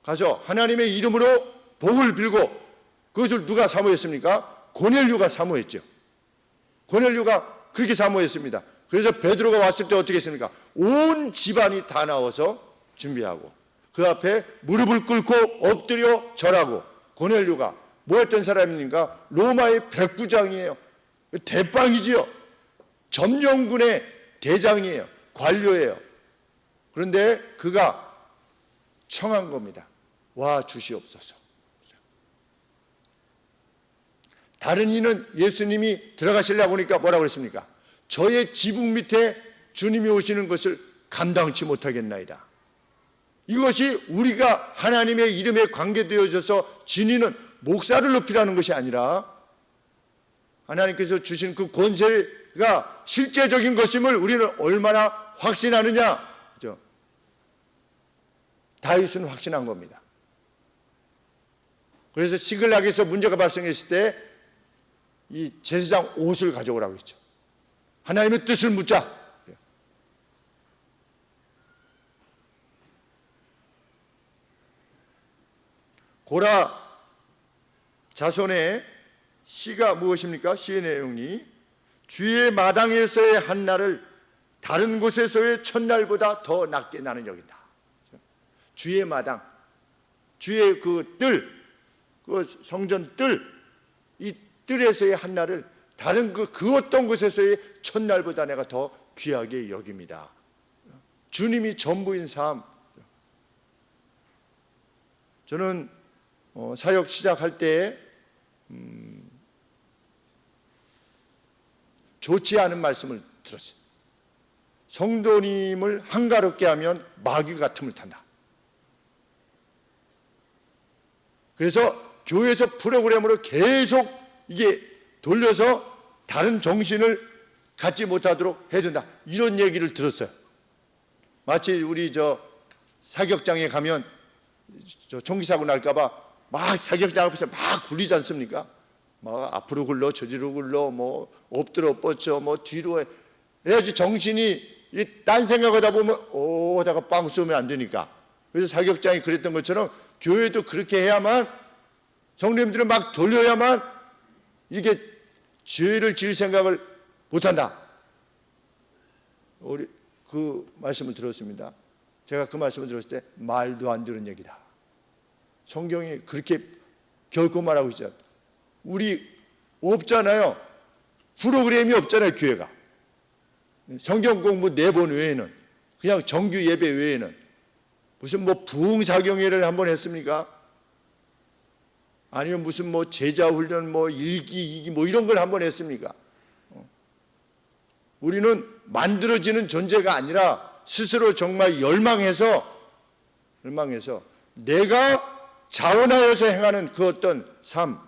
가서 하나님의 이름으로 복을 빌고, 그것을 누가 사모했습니까? 고넬료가 사모했죠. 고넬료가 그렇게 사모했습니다. 그래서 베드로가 왔을 때 어떻게 했습니까? 온 집안이 다 나와서 준비하고, 그 앞에 무릎을 꿇고 엎드려 절하고. 고넬료가 뭐였던 사람입니까? 로마의 백부장이에요. 대빵이지요. 점령군의 대장이에요. 관료예요. 그런데 그가 청한 겁니다. 와 주시옵소서. 다른 이는 예수님이 들어가시려고 하니까 뭐라고 그랬습니까? 저의 지붕 밑에 주님이 오시는 것을 감당치 못하겠나이다. 이것이 우리가 하나님의 이름에 관계되어져서 지니는 목사를 높이라는 것이 아니라 하나님께서 주신 그 권세가 실제적인 것임을 우리는 얼마나 확신하느냐. 그죠? 다윗은 확신한 겁니다. 그래서 시글락에서 문제가 발생했을 때 이 제사장 옷을 가져오라고 했죠. 하나님의 뜻을 묻자. 고라 자손의 시가 무엇입니까? 시의 내용이 주의 마당에서의 한날을 다른 곳에서의 첫날보다 더 낮게 나는 여긴다. 주의 마당, 주의 그 뜰, 그 성전 뜰, 이 뜰에서의 한날을 다른 그 어떤 곳에서의 첫날보다 내가 더 귀하게 여깁니다. 주님이 전부인 삶. 저는 사역 시작할 때 좋지 않은 말씀을 들었어요. 성도님을 한가롭게 하면 마귀 같음을 탄다. 그래서 교회에서 프로그램으로 계속 이게 돌려서 다른 정신을 갖지 못하도록 해준다. 이런 얘기를 들었어요. 마치 우리 사격장에 가면 총기 사고 날까봐 막 사격장 앞에서 막 굴리지 않습니까? 막 앞으로 굴러 저뒤로 굴러 뭐 엎드려 뻗쳐 뭐 뒤로 해야지 정신이 딴 생각하다 보면 하다가 빵 쏘면 안 되니까. 그래서 사격장이 그랬던 것처럼 교회도 그렇게 해야만 성도님들은 막 돌려야만 이게 죄를 지을 생각을 못한다. 우리 그 말씀을 들었습니다. 제가 그 말씀을 들었을 때 말도 안 되는 얘기다. 성경이 그렇게 결코 말하고 있지 않다. 우리 없잖아요. 프로그램이 없잖아요. 교회가. 성경 공부 4번 외에는 그냥 정규 예배 외에는 무슨 뭐 부흥사경회를 한번 했습니까? 아니면 무슨 뭐 제자훈련 뭐 1기 2기 뭐 이런 걸 한번 했습니까? 우리는 만들어지는 존재가 아니라 스스로 정말 열망해서 내가 자원하여서 행하는 그 어떤 삶,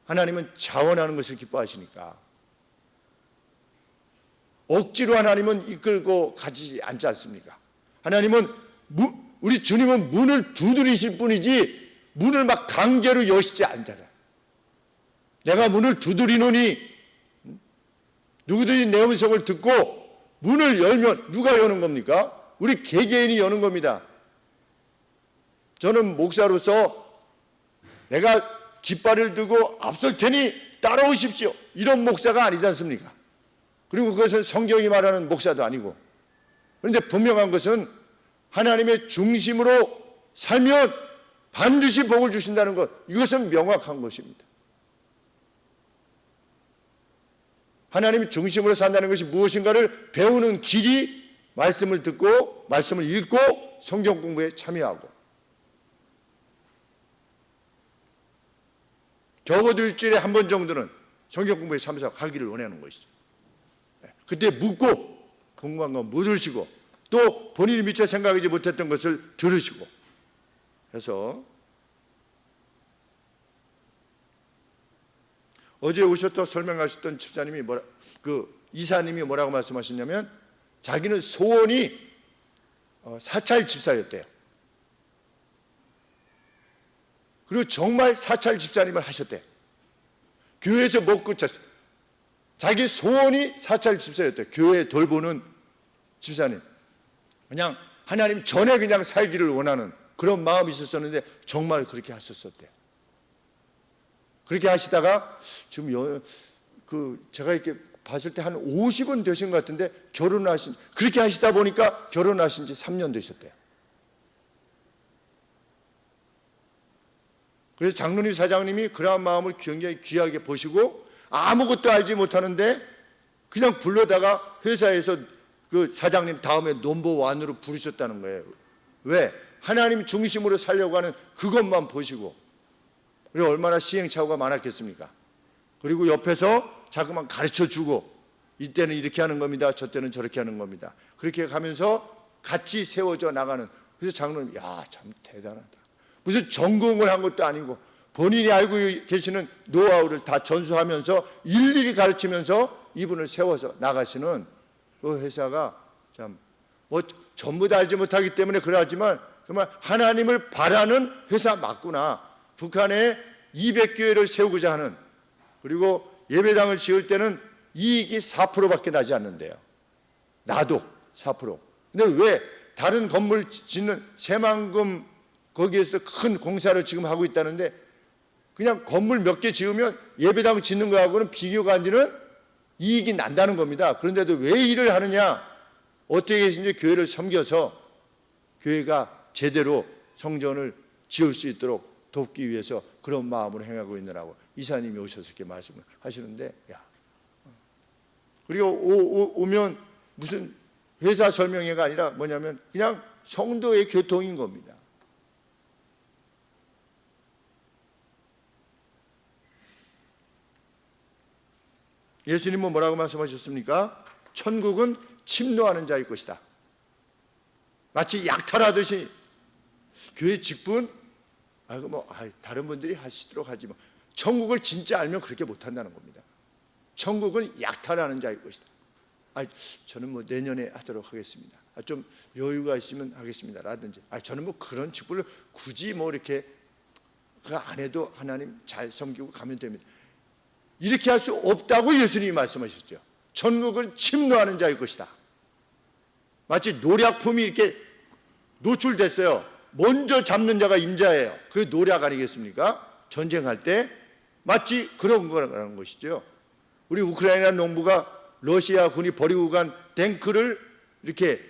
하나님은 자원하는 것을 기뻐하시니까 억지로 하나님은 이끌고 가지 않지 않습니까? 하나님은 우리 주님은 문을 두드리실 뿐이지 문을 막 강제로 여시지 않잖아요. 내가 문을 두드리노니 누구든지 내 음성을 듣고 문을 열면 누가 여는 겁니까? 우리 개개인이 여는 겁니다. 저는 목사로서 내가 깃발을 들고 앞설 테니 따라오십시오. 이런 목사가 아니지 않습니까? 그리고 그것은 성경이 말하는 목사도 아니고. 그런데 분명한 것은 하나님의 중심으로 살면 반드시 복을 주신다는 것, 이것은 명확한 것입니다. 하나님이 중심으로 산다는 것이 무엇인가를 배우는 길이 말씀을 듣고 말씀을 읽고 성경 공부에 참여하고 적어도 일주일에 한 번 정도는 성경 공부에 참석하기를 원하는 것이죠. 그때 묻고 궁금한 거 묻으시고 또 본인이 미처 생각하지 못했던 것을 들으시고 해서 어제 오셨던 설명하셨던 집사님이 이사님이 뭐라고 말씀하셨냐면 자기는 소원이 사찰 집사였대요. 그리고 정말 사찰 집사님을 하셨대요. 교회에서 먹고 자기 소원이 사찰 집사였대요. 교회 돌보는 집사님. 그냥 하나님 전에 그냥 살기를 원하는 그런 마음이 있었었는데 정말 그렇게 하셨었대요. 그렇게 하시다가 지금 제가 이렇게 봤을 때 한 50은 되신 것 같은데 그렇게 하시다 보니까 결혼하신 지 3년 되셨대요. 그래서 장로님 사장님이 그러한 마음을 굉장히 귀하게 보시고 아무것도 알지 못하는데 그냥 불러다가 회사에서 그 사장님 다음에 넘버원으로 부르셨다는 거예요. 왜? 하나님 중심으로 살려고 하는 그것만 보시고. 그리고 얼마나 시행착오가 많았겠습니까? 그리고 옆에서 자꾸만 가르쳐주고 이때는 이렇게 하는 겁니다. 저 때는 저렇게 하는 겁니다. 그렇게 가면서 같이 세워져 나가는. 그래서 장로님, 야, 참 대단하다. 무슨 전공을 한 것도 아니고 본인이 알고 계시는 노하우를 다 전수하면서 일일이 가르치면서 이분을 세워서 나가시는 그 회사가 참 뭐 전부 다 알지 못하기 때문에 그러하지만 정말 하나님을 바라는 회사 맞구나. 북한에 200교회를 세우고자 하는, 그리고 예배당을 지을 때는 이익이 4%밖에 나지 않는데요. 나도 4%. 근데 왜 다른 건물 짓는 새만금 거기에서 큰 공사를 지금 하고 있다는데 그냥 건물 몇 개 지으면 예배당 짓는 거하고는 비교가 안 되는 이익이 난다는 겁니다. 그런데도 왜 일을 하느냐? 어떻게 해서든지 교회를 섬겨서 교회가 제대로 성전을 지을 수 있도록 돕기 위해서 그런 마음으로 행하고 있느라고 이사님이 오셔서 이렇게 말씀을 하시는데, 야. 그리고 오면 무슨 회사 설명회가 아니라 뭐냐면 그냥 성도의 교통인 겁니다. 예수님은 뭐라고 말씀하셨습니까? 천국은 침노하는 자일 것이다. 마치 약탈하듯이 교회 직분, 다른 분들이 하시도록 하지 뭐. 천국을 진짜 알면 그렇게 못한다는 겁니다. 천국은 약탈하는 자일 것이다. 저는 뭐 내년에 하도록 하겠습니다. 좀 여유가 있으면 하겠습니다. 라든지, 저는 뭐 그런 직분을 굳이 뭐 이렇게 안 해도 하나님 잘 섬기고 가면 됩니다. 이렇게 할 수 없다고 예수님이 말씀하셨죠. 천국은 침노하는 자일 것이다. 마치 노략품이 이렇게 노출됐어요. 먼저 잡는 자가 임자예요. 그게 노략 아니겠습니까? 전쟁할 때 마치 그런 거라는 것이죠. 우리 우크라이나 농부가 러시아 군이 버리고 간 탱크를 이렇게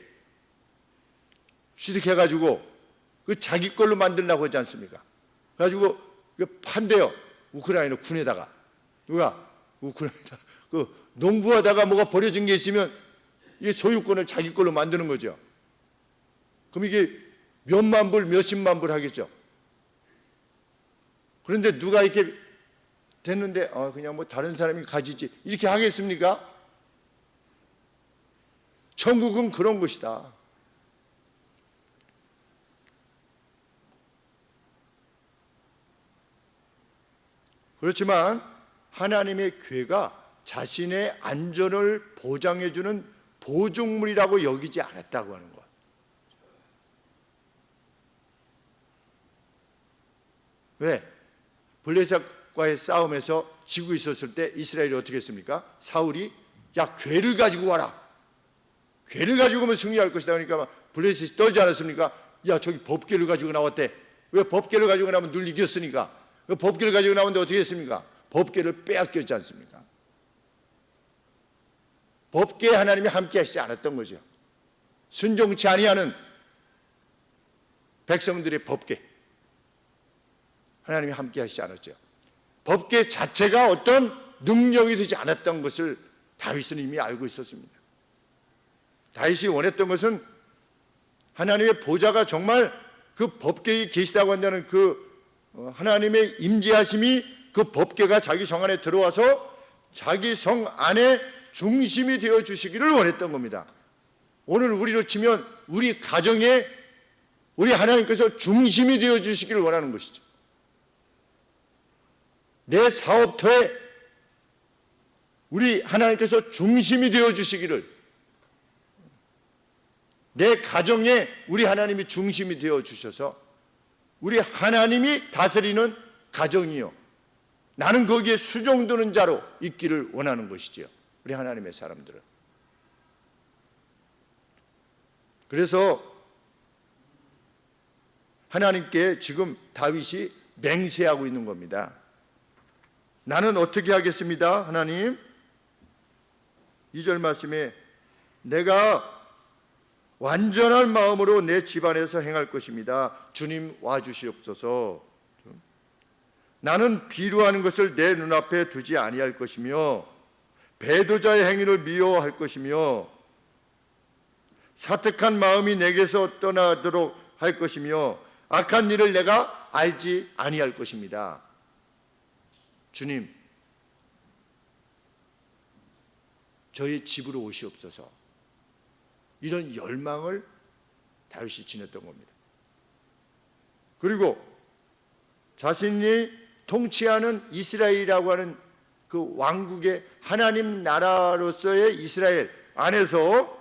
취득해가지고 그 자기 걸로 만들려고 하지 않습니까? 그래가지고 판대요. 우크라이나 군에다가. 누가? 우크라이나 그 농부하다가 뭐가 버려진 게 있으면 이게 소유권을 자기 걸로 만드는 거죠. 그럼 이게 몇만 불, 몇십만 불 하겠죠. 그런데 누가 이렇게 됐는데 그냥 뭐 다른 사람이 가지지 이렇게 하겠습니까? 천국은 그런 것이다. 그렇지만 하나님의 교회가 자신의 안전을 보장해주는 보증물이라고 여기지 않았다고 하는 것. 왜? 블레셋과의 싸움에서 지고 있었을 때 이스라엘이 어떻게 했습니까? 사울이 야 괴를 가지고 와라. 괴를 가지고 오면 승리할 것이다. 그러니까 블레셋이 떨지 않았습니까? 야 저기 법궤를 가지고 나왔대. 왜 법궤를 가지고 나면 늘 이겼으니까. 그 법궤를 가지고 나오는데 어떻게 했습니까? 법궤를 빼앗겼지 않습니까? 법궤에 하나님이 함께 하시지 않았던 거죠. 순종치 아니하는 백성들의 법궤 하나님이 함께 하시지 않았죠. 법궤 자체가 어떤 능력이 되지 않았던 것을 다윗은 이미 알고 있었습니다. 다윗이 원했던 것은 하나님의 보좌가 정말 그 법궤에 계시다고 한다는 그 하나님의 임재하심이 그 법궤가 자기 성 안에 들어와서 자기 성 안에 중심이 되어 주시기를 원했던 겁니다. 오늘 우리로 치면 우리 가정에 우리 하나님께서 중심이 되어 주시기를 원하는 것이죠. 내 사업터에 우리 하나님께서 중심이 되어 주시기를, 내 가정에 우리 하나님이 중심이 되어 주셔서 우리 하나님이 다스리는 가정이요, 나는 거기에 수종드는 자로 있기를 원하는 것이지요. 우리 하나님의 사람들은. 그래서 하나님께 지금 다윗이 맹세하고 있는 겁니다. 나는 어떻게 하겠습니다, 하나님? 2절 말씀에 내가 완전한 마음으로 내 집안에서 행할 것입니다. 주님 와주시옵소서. 나는 비루하는 것을 내 눈앞에 두지 아니할 것이며 배도자의 행위를 미워할 것이며 사특한 마음이 내게서 떠나도록 할 것이며 악한 일을 내가 알지 아니할 것입니다. 주님, 저희 집으로 오시옵소서. 이런 열망을 다윗이 지녔던 겁니다. 그리고 자신이 통치하는 이스라엘이라고 하는 그 왕국의 하나님 나라로서의 이스라엘 안에서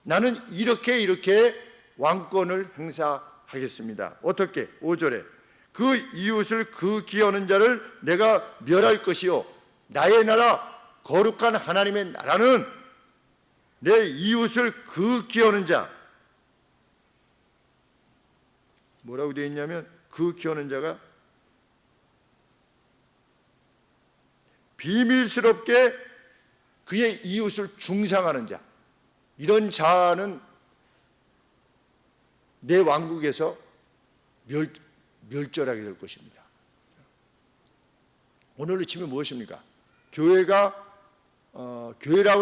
나는 이렇게 왕권을 행사하겠습니다. 어떻게? 5절에 그 이웃을 그 기어는 자를 내가 멸할 것이요 나의 나라 거룩한 하나님의 나라는 내 이웃을 그 기어는 자, 뭐라고 되어 있냐면 그 기어는 자가 비밀스럽게 그의 이웃을 중상하는 자, 이런 자는 내 왕국에서 멸절하게 될 것입니다. 오늘로 치면 무엇입니까? 교회라고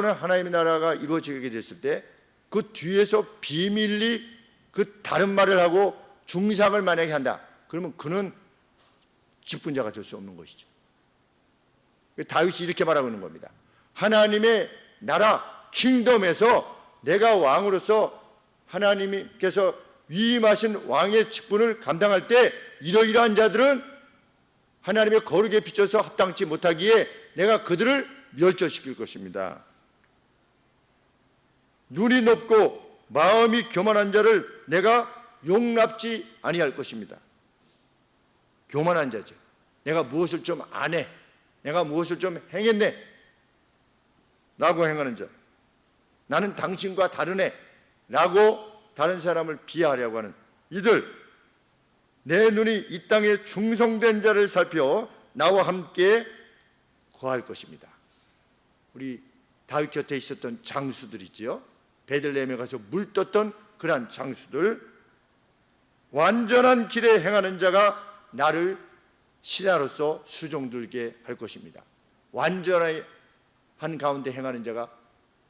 하는 하나님의 나라가 이루어지게 됐을 때 그 뒤에서 비밀리 그 다른 말을 하고 중상을 만약에 한다. 그러면 그는 직분자가 될 수 없는 것이죠. 다윗이 이렇게 말하고 있는 겁니다. 하나님의 나라 킹덤에서 내가 왕으로서 하나님께서 위임하신 왕의 직분을 감당할 때 이러이러한 자들은 하나님의 거룩에 비춰서 합당치 못하기에 내가 그들을 멸절시킬 것입니다. 눈이 높고 마음이 교만한 자를 내가 용납지 아니할 것입니다. 교만한 자죠. 내가 무엇을 좀 안 해, 내가 무엇을 좀 행했네 라고 행하는 자, 나는 당신과 다르네 라고 다른 사람을 비하하려고 하는 이들, 내 눈이 이 땅에 충성된 자를 살펴 나와 함께 거할 것입니다. 우리 다윗 곁에 있었던 장수들이지요. 베들레헴에 가서 물 떴던 그러한 장수들, 완전한 길에 행하는 자가 나를 신하로서 수종들게 할 것입니다. 완전한 가운데 행하는 자가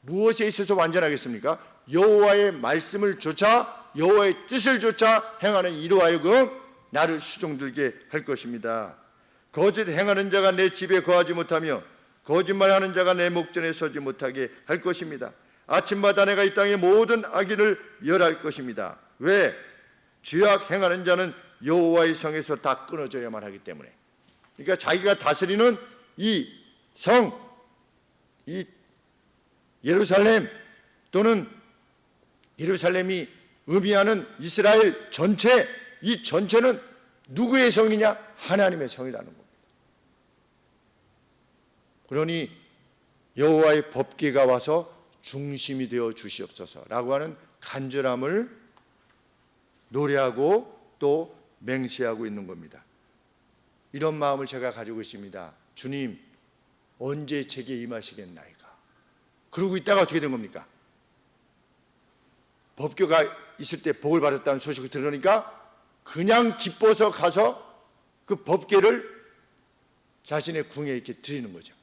무엇에 있어서 완전하겠습니까? 여호와의 말씀을 조차, 여호와의 뜻을 조차 행하는 이로 하여금 나를 수종들게 할 것입니다. 거짓 행하는 자가 내 집에 거하지 못하며 거짓말하는 자가 내 목전에 서지 못하게 할 것입니다. 아침마다 내가 이 땅의 모든 악인을 멸할 것입니다. 왜? 죄악 행하는 자는 여호와의 성에서 다 끊어져야만 하기 때문에. 그러니까 자기가 다스리는 이 성, 이 예루살렘 또는 예루살렘이 의미하는 이스라엘 전체, 이 전체는 누구의 성이냐? 하나님의 성이라는 겁니다. 그러니 여호와의 법궤가 와서 중심이 되어 주시옵소서라고 하는 간절함을 노래하고 또 맹세하고 있는 겁니다. 이런 마음을 제가 가지고 있습니다. 주님, 언제 제게 임하시겠나이까? 그러고 있다가 어떻게 된 겁니까? 법궤가 있을 때 복을 받았다는 소식을 들으니까 그냥 기뻐서 가서 그 법궤를 자신의 궁에 이렇게 드리는 거죠.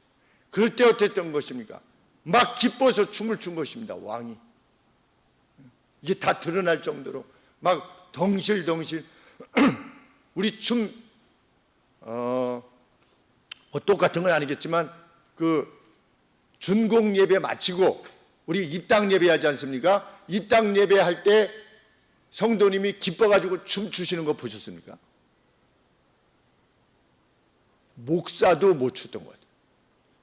그럴 때 어땠던 것입니까? 막 기뻐서 춤을 춘 것입니다. 왕이. 이게 다 드러날 정도로 막 덩실덩실 우리 춤 똑같은 건 아니겠지만 그 준공 예배 마치고 우리 입당 예배하지 않습니까? 입당 예배할 때 성도님이 기뻐가지고 춤추시는 거 보셨습니까? 목사도 못 췄던 것 같아요.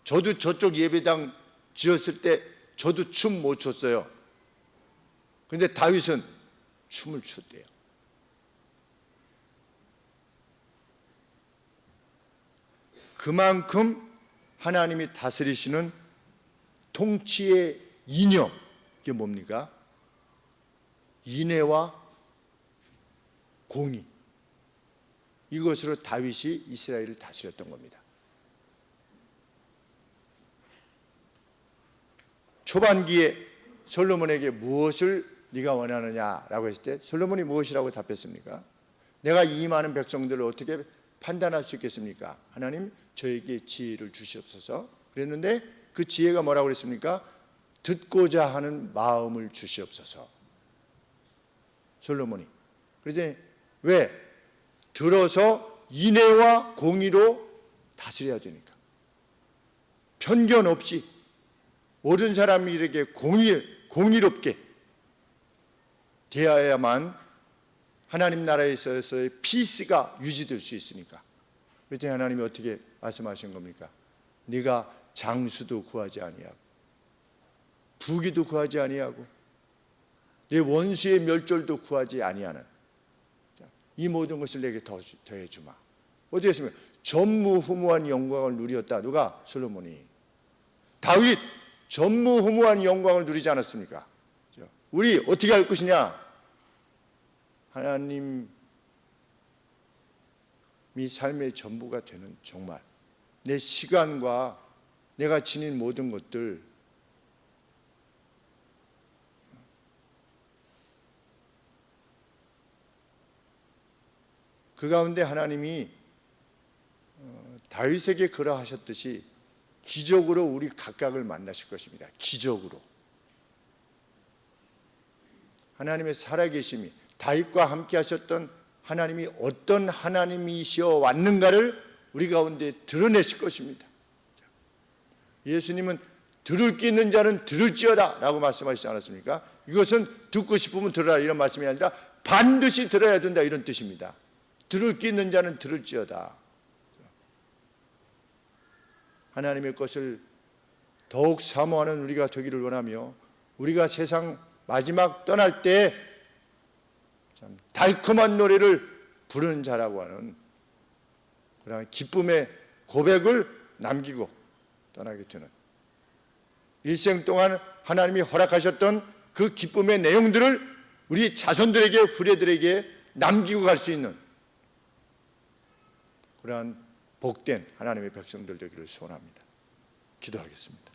저도 저쪽 예배당 지었을 때 저도 춤 못 췄어요. 그런데 다윗은 춤을 췄대요. 그만큼 하나님이 다스리시는 통치의 이념, 이게 뭡니까? 인애와 공의, 이것으로 다윗이 이스라엘을 다스렸던 겁니다. 초반기에 솔로몬에게 무엇을 네가 원하느냐라고 했을 때 솔로몬이 무엇이라고 답했습니까? 내가 이 많은 백성들을 어떻게 판단할 수 있겠습니까? 하나님 저에게 지혜를 주시옵소서. 그랬는데 그 지혜가 뭐라고 그랬습니까? 듣고자 하는 마음을 주시옵소서. 솔로몬이. 그래서 왜? 들어서 인애와 공의로 다스려야 되니까. 편견 없이 모든 사람에게 공의롭게 대하여야만 하나님 나라에 있어서의 피스가 유지될 수 있으니까. 그랬더니 하나님이 어떻게 말씀하신 겁니까? 네가 장수도 구하지 아니하고 부귀도 구하지 아니하고 내 원수의 멸절도 구하지 아니하는 이 모든 것을 내게 더해 주마. 어디 했습니까? 전무후무한 영광을 누렸다. 누가? 솔로몬이. 다윗 전무후무한 영광을 누리지 않았습니까? 우리 어떻게 할 것이냐? 하나님이 삶의 전부가 되는, 정말 내 시간과 내가 지닌 모든 것들, 그 가운데 하나님이 다윗에게 그러하셨듯이 기적으로 우리 각각을 만나실 것입니다. 기적으로 하나님의 살아계심이, 다윗과 함께 하셨던 하나님이 어떤 하나님이시여 왔는가를 우리 가운데 드러내실 것입니다. 예수님은 들을 게 있는 자는 들을지어다 라고 말씀하시지 않았습니까? 이것은 듣고 싶으면 들어라 이런 말씀이 아니라 반드시 들어야 된다 이런 뜻입니다. 들을 게 있는 자는 들을지어다. 하나님의 것을 더욱 사모하는 우리가 되기를 원하며, 우리가 세상 마지막 떠날 때 참 달콤한 노래를 부르는 자라고 하는 그런 기쁨의 고백을 남기고 떠나게 되는, 일생 동안 하나님이 허락하셨던 그 기쁨의 내용들을 우리 자손들에게, 후대들에게 남기고 갈 수 있는 그러한 복된 하나님의 백성들 되기를 소원합니다. 기도하겠습니다.